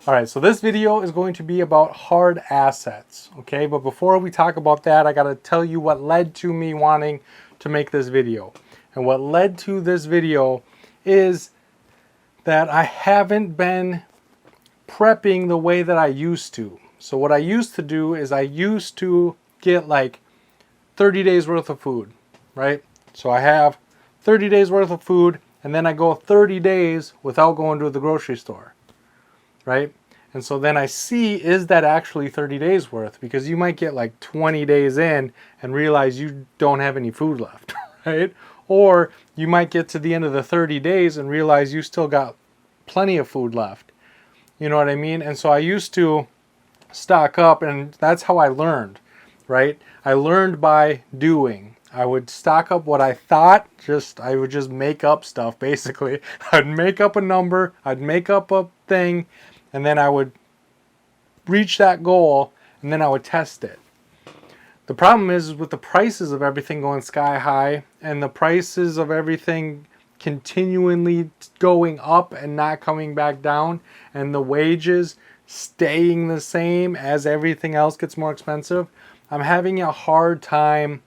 All right, so this video is going to be about hard assets, okay? But before we talk about that, I gotta tell you what led to me wanting to make this video. And what led to this video is that I haven't been prepping the way that I used to. So what I used to do is I used to get like 30 days worth of food, right? So I have 30 days worth of food, and then I go 30 days without going to the grocery store, right? And so then I see, is that actually 30 days worth? Because you might get like 20 days in and realize you don't have any food left, right? Or you might get to the end of the 30 days and realize you still got plenty of food left. You know what I mean? And so I used to stock up, and that's how I learned, right? I learned by doing. I would stock up what I thought, I would just make up stuff basically. I'd make up a number, I'd make up a thing, and then I would reach that goal, and then I would test it. The problem is with the prices of everything going sky high, and the prices of everything continually going up and not coming back down, and the wages staying the same as everything else gets more expensive, I'm having a hard time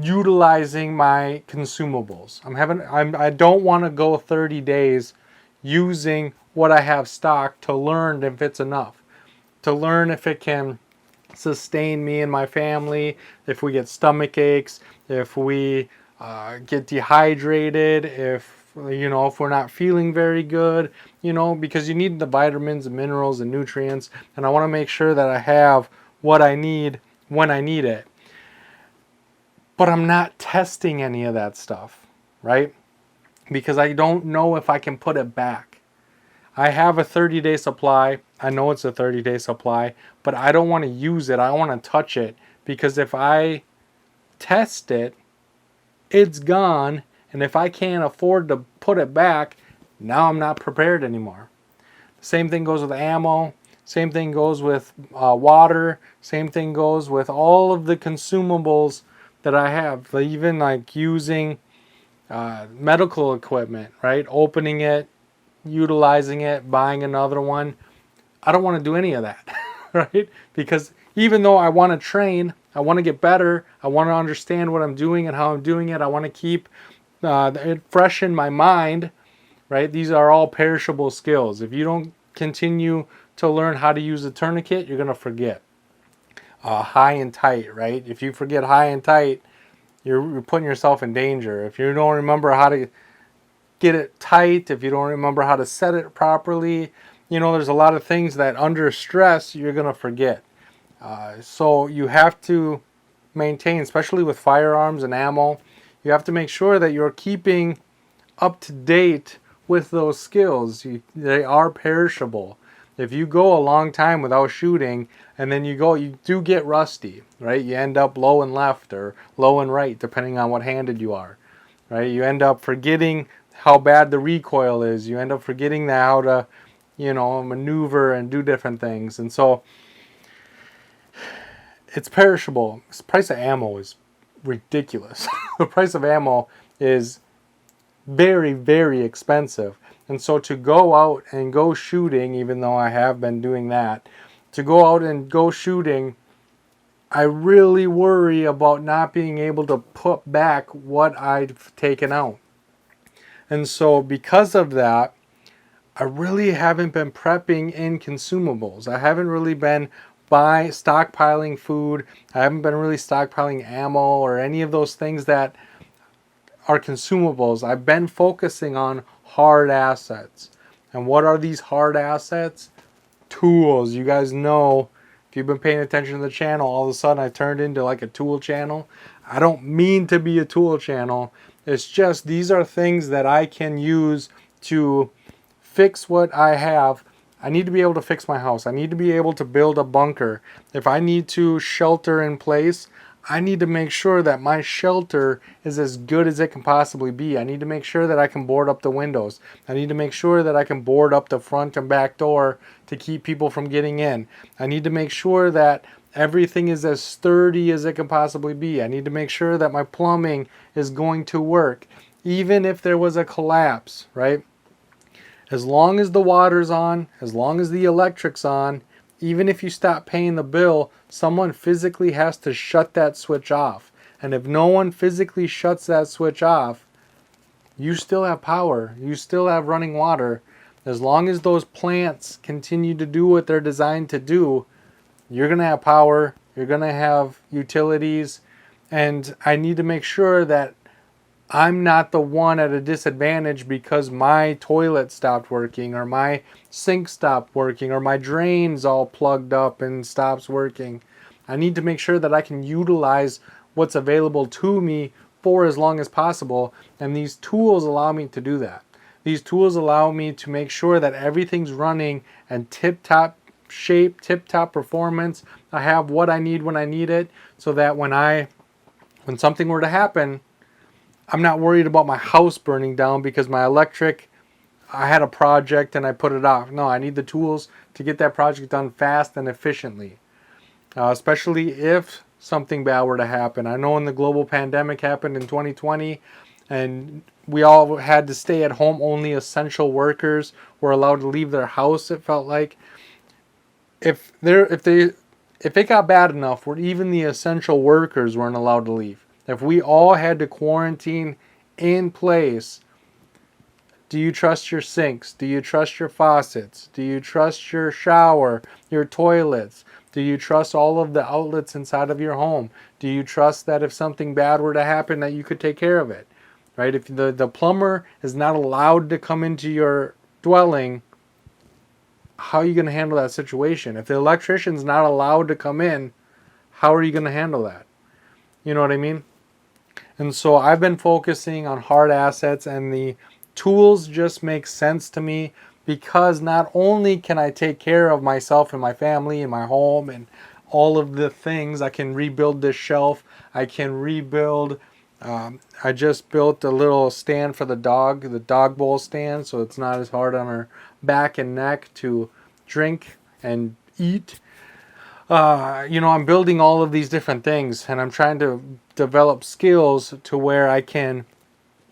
utilizing my consumables. I don't want to go 30 days using what I have stocked to learn if it's enough, to learn if it can sustain me and my family, if we get stomach aches, if we get dehydrated, if we're not feeling very good, because you need the vitamins and minerals and nutrients, and I want to make sure that I have what I need when I need it. But I'm not testing any of that stuff, right? Because I don't know if I can put it back. I have a 30-day supply. I know it's a 30-day supply, but I don't want to use it. I don't want to touch it, because if I test it, it's gone. And if I can't afford to put it back, now I'm not prepared anymore. Same thing goes with ammo. Same thing goes with water. Same thing goes with all of the consumables that I have. Even like using medical equipment, right? Opening it, utilizing it, buying another one. I don't want to do any of that, right? Because even though I want to train, I want to get better, I want to understand what I'm doing and how I'm doing it, I want to keep it fresh in my mind, right? These are all perishable skills. If you don't continue to learn how to use a tourniquet, you're going to forget. High and tight, right? If you forget high and tight, you're putting yourself in danger. If you don't remember how to get it tight, if you don't remember how to set it properly, there's a lot of things that under stress you're going to forget. So you have to maintain, especially with firearms and ammo, you have to make sure that you're keeping up to date with those skills. They are perishable. If you go a long time without shooting, and then you do get rusty, right? You end up low and left or low and right, depending on what handed you are, right? You end up forgetting how bad the recoil is. You end up forgetting how to, maneuver and do different things. And so it's perishable. The price of ammo is ridiculous. The price of ammo is very, very expensive. And so to go out and go shooting, even though I have been doing that, to go out and go shooting, I really worry about not being able to put back what I've taken out. And so because of that, I really haven't been prepping in consumables. I haven't really been stockpiling food. I haven't been really stockpiling ammo or any of those things that are consumables. I've been focusing on hard assets. And what are these hard assets? Tools. You guys know, if you've been paying attention to the channel, all of a sudden I turned into like a tool channel. I don't mean to be a tool channel. It's just these are things that I can use to fix what I have. I need to be able to fix my house. I need to be able to build a bunker. If I need to shelter in place, I need to make sure that my shelter is as good as it can possibly be. I need to make sure that I can board up the windows. I need to make sure that I can board up the front and back door to keep people from getting in. I need to make sure that everything is as sturdy as it can possibly be. I need to make sure that my plumbing is going to work, even if there was a collapse, right? As long as the water's on, as long as the electric's on, even if you stop paying the bill, someone physically has to shut that switch off. And if no one physically shuts that switch off, you still have power. You still have running water. As long as those plants continue to do what they're designed to do, you're going to have power. You're going to have utilities. And I need to make sure that I'm not the one at a disadvantage because my toilet stopped working or my sink stopped working or my drain's all plugged up and stops working. I need to make sure that I can utilize what's available to me for as long as possible, and these tools allow me to do that. These tools allow me to make sure that everything's running and tip-top shape, tip-top performance. I have what I need when I need it, so that when something were to happen, I'm not worried about my house burning down because my electric, I had a project and I put it off. No, I need the tools to get that project done fast and efficiently. Especially if something bad were to happen. I know when the global pandemic happened in 2020 and we all had to stay at home, only essential workers were allowed to leave their house, it felt like. If it got bad enough where even the essential workers weren't allowed to leave, if we all had to quarantine in place, do you trust your sinks? Do you trust your faucets? Do you trust your shower, your toilets? Do you trust all of the outlets inside of your home? Do you trust that if something bad were to happen that you could take care of it? Right? If the plumber is not allowed to come into your dwelling, how are you going to handle that situation? If the electrician's not allowed to come in, how are you going to handle that? You know what I mean? And so I've been focusing on hard assets, and the tools just make sense to me because not only can I take care of myself and my family and my home and all of the things, I can rebuild this shelf, I can rebuild, I just built a little stand for the dog bowl stand, so it's not as hard on her back and neck to drink and eat. I'm building all of these different things, and I'm trying to develop skills to where I can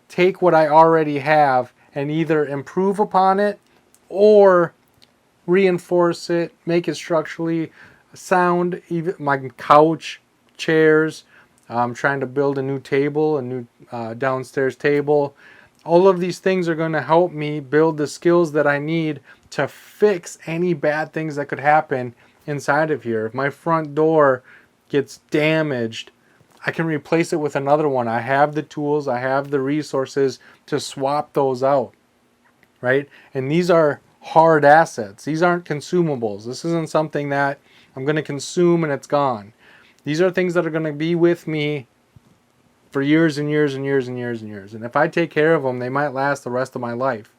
take what I already have and either improve upon it or reinforce it, make it structurally sound. Even my couch, chairs, I'm trying to build a new table, a new downstairs table. All of these things are going to help me build the skills that I need to fix any bad things that could happen inside of here. If my front door gets damaged, I can replace it with another one. I have the tools, I have the resources to swap those out, right? And these are hard assets. These aren't consumables. This isn't something that I'm going to consume and it's gone. These are things that are going to be with me for years and years and years and years and years. And if I take care of them, they might last the rest of my life,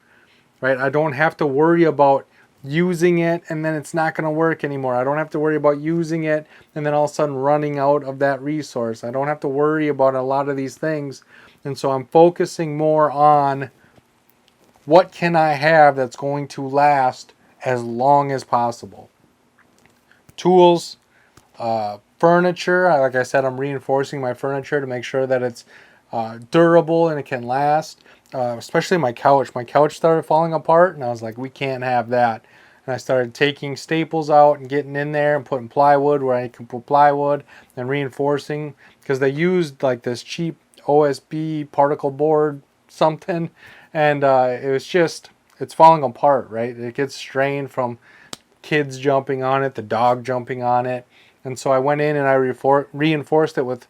right? I don't have to worry about using it and then it's not going to work anymore. I don't have to worry about using it and then all of a sudden running out of that resource. I don't have to worry about a lot of these things. And so I'm focusing more on what can I have that's going to last as long as possible. Tools, furniture. Like I said, I'm reinforcing my furniture to make sure that it's durable and it can last. Especially my couch. My couch started falling apart and I was like, we can't have that. And I started taking staples out and getting in there and putting plywood where I can put plywood and reinforcing, because they used like this cheap OSB particle board something, and it's falling apart, right? It gets strained from kids jumping on it, the dog jumping on it. And so I went in and I reinforced it with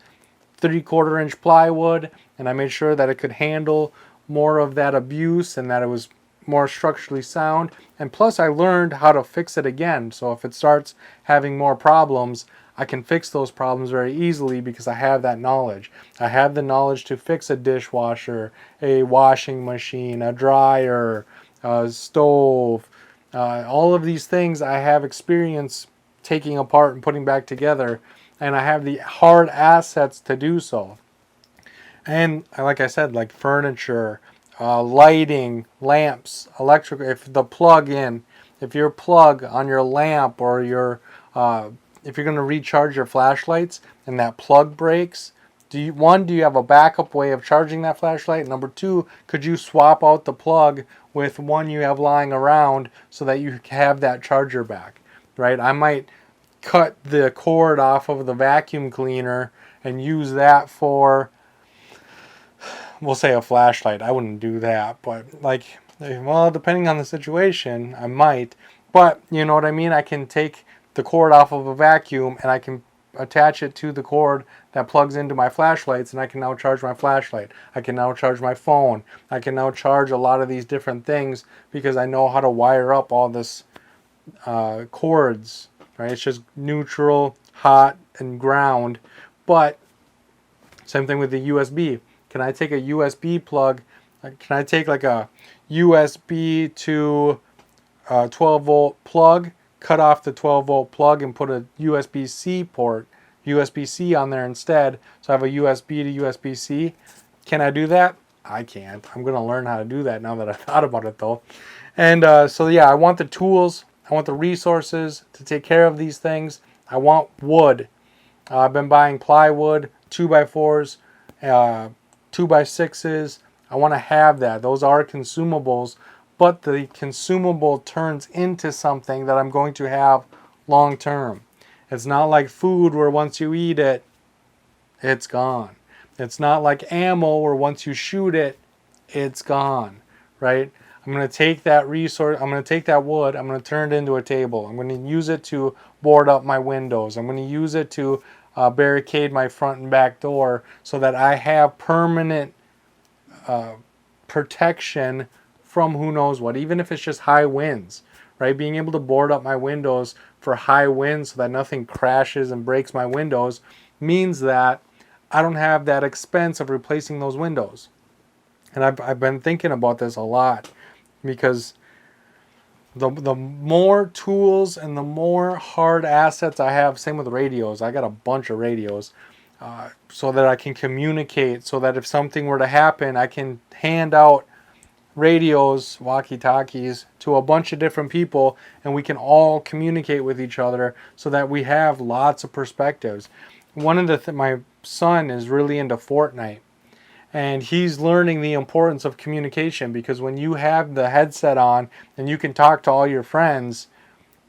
3/4 inch plywood, and I made sure that it could handle more of that abuse and that it was more structurally sound. And plus I learned how to fix it again. So if it starts having more problems, I can fix those problems very easily because I have that knowledge. I have the knowledge to fix a dishwasher, a washing machine, a dryer, a stove. All of these things I have experience taking apart and putting back together, and I have the hard assets to do so. And like I said, like furniture, lighting, lamps, electric. If your plug on your lamp or if you're going to recharge your flashlights and that plug breaks, do you have a backup way of charging that flashlight? Number two, could you swap out the plug with one you have lying around so that you have that charger back, right? I might cut the cord off of the vacuum cleaner and use that for, we'll say, a flashlight. I wouldn't do that, but like, well, depending on the situation, I might. But you know what I mean? I can take the cord off of a vacuum and I can attach it to the cord that plugs into my flashlights, and I can now charge my flashlight. I can now charge my phone. I can now charge a lot of these different things because I know how to wire up all this cords, right? It's just neutral, hot, and ground. But same thing with the USB. Can I take a USB plug? Can I take like a USB to 12 volt plug, cut off the 12 volt plug and put a USB-C port, USB-C on there instead, so I have a USB to USB-C? Can I do that? I can't. I'm going to learn how to do that now that I thought about it though. And so yeah, I want the tools, I want the resources to take care of these things. I want wood. I've been buying plywood, 2x4s, 2x6s. I want to have that. Those are consumables, but the consumable turns into something that I'm going to have long term. It's not like food where once you eat it, it's gone. It's not like ammo where once you shoot it, it's gone, right? I'm going to take that resource, I'm going to take that wood, I'm going to turn it into a table. I'm going to use it to board up my windows. I'm going to use it to barricade my front and back door so that I have permanent protection from who knows what, even if it's just high winds, right? Being able to board up my windows for high winds so that nothing crashes and breaks my windows means that I don't have that expense of replacing those windows. And I've been thinking about this a lot because the more tools and the more hard assets I have, same with radios. I got a bunch of radios so that I can communicate, so that if something were to happen, I can hand out radios, walkie-talkies, to a bunch of different people, and we can all communicate with each other so that we have lots of perspectives. One of the my son is really into Fortnite, and he's learning the importance of communication, because when you have the headset on and you can talk to all your friends,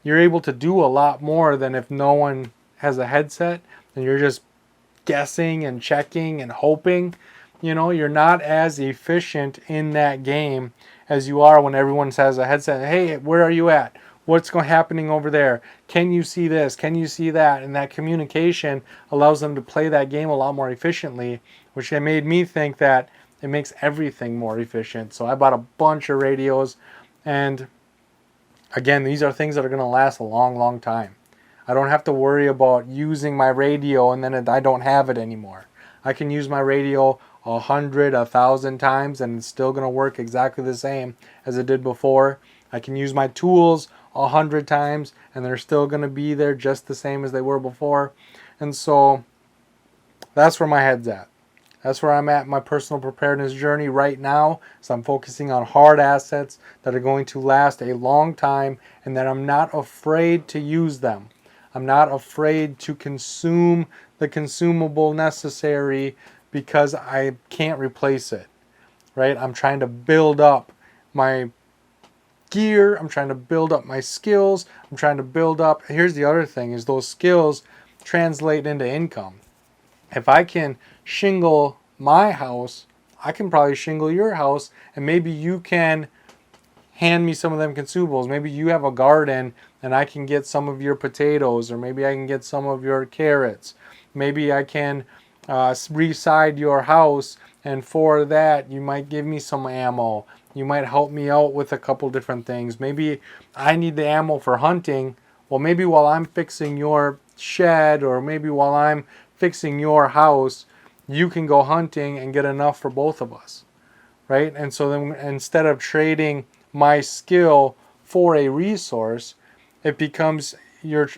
you're able to do a lot more than if no one has a headset and you're just guessing and checking and hoping. You know, you're not as efficient in that game as you are when everyone has a headset. Hey, where are you at? What's happening over there? Can you see this? Can you see that? And that communication allows them to play that game a lot more efficiently, which made me think that it makes everything more efficient. So I bought a bunch of radios, and again, these are things that are going to last a long, long time. I don't have to worry about using my radio and then I don't have it anymore. I can use my radio 100, 1,000 times and it's still going to work exactly the same as it did before. I can use my tools 100 times and they're still going to be there just the same as they were before. And so that's where my head's at. That's where I'm at in my personal preparedness journey right now. So I'm focusing on hard assets that are going to last a long time and that I'm not afraid to use them. I'm not afraid to consume the consumable necessary because I can't replace it, right? I'm trying to build up my gear. I'm trying to build up my skills. I'm trying to build up. Here's the other thing is those skills translate into income. If I can shingle my house, I can probably shingle your house, and maybe you can hand me some of them consumables. Maybe you have a garden and I can get some of your potatoes, or maybe I can get some of your carrots. Maybe I can reside your house, and for that you might give me some ammo. You might help me out with a couple different things. Maybe I need the ammo for hunting. Well, maybe while I'm fixing your shed, or maybe while I'm fixing your house, you can go hunting and get enough for both of us, right? And so then instead of trading my skill for a resource, it becomes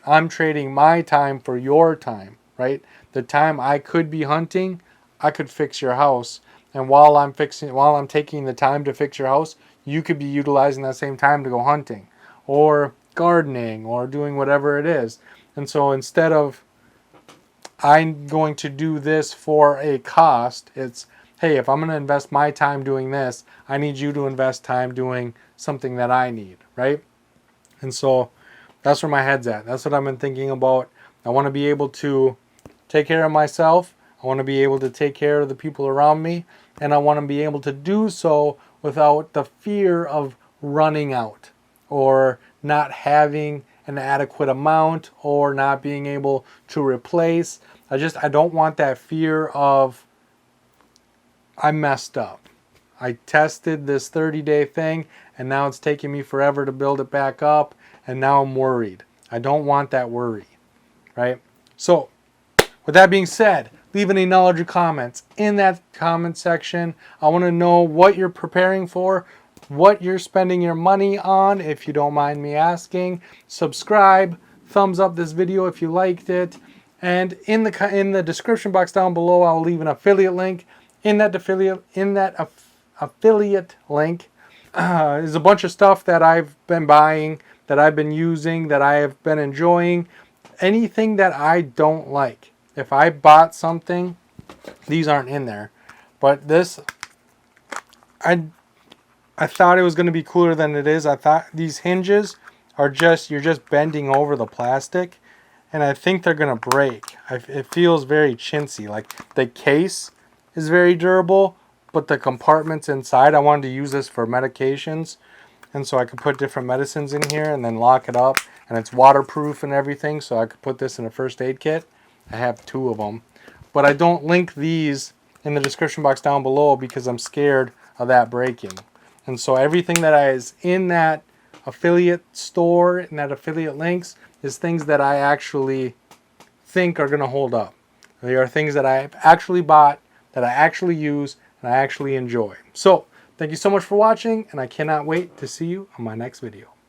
I'm trading my time for your time, right? The time I could be hunting, I could fix your house. And while I'm taking the time to fix your house, you could be utilizing that same time to go hunting or gardening or doing whatever it is. And so instead of I'm going to do this for a cost. It's, hey, if I'm going to invest my time doing this, I need you to invest time doing something that I need, right? And so that's where my head's at. That's what I've been thinking about. I want to be able to take care of myself. I want to be able to take care of the people around me. And I want to be able to do so without the fear of running out or not having an adequate amount or not being able to replace. I don't want that fear of I messed up. I tested this 30-day thing and now it's taking me forever to build it back up and now I'm worried. I don't want that worry, right? So with that being said, leave any knowledge or comments in that comment section. I want to know what you're preparing for, what you're spending your money on, if you don't mind me asking. Subscribe, thumbs up this video if you liked it. And in the description box down below, I'll leave an affiliate link. In that affiliate link is a bunch of stuff that I've been buying, that I've been using, that I have been enjoying. Anything that I don't like. If I bought something, these aren't in there. But this, I thought it was going to be cooler than it is. I thought these hinges are you're just bending over the plastic. And I think they're going to break. It feels very chintzy. Like the case is very durable, but the compartments inside, I wanted to use this for medications. And so I could put different medicines in here and then lock it up. And it's waterproof and everything, so I could put this in a first aid kit. I have 2 of them. But I don't link these in the description box down below because I'm scared of that breaking. And so everything that is in that affiliate store, in that affiliate links, is things that I actually think are going to hold up. They are things that I've actually bought, that I actually use, and I actually enjoy. So, thank you so much for watching, and I cannot wait to see you on my next video.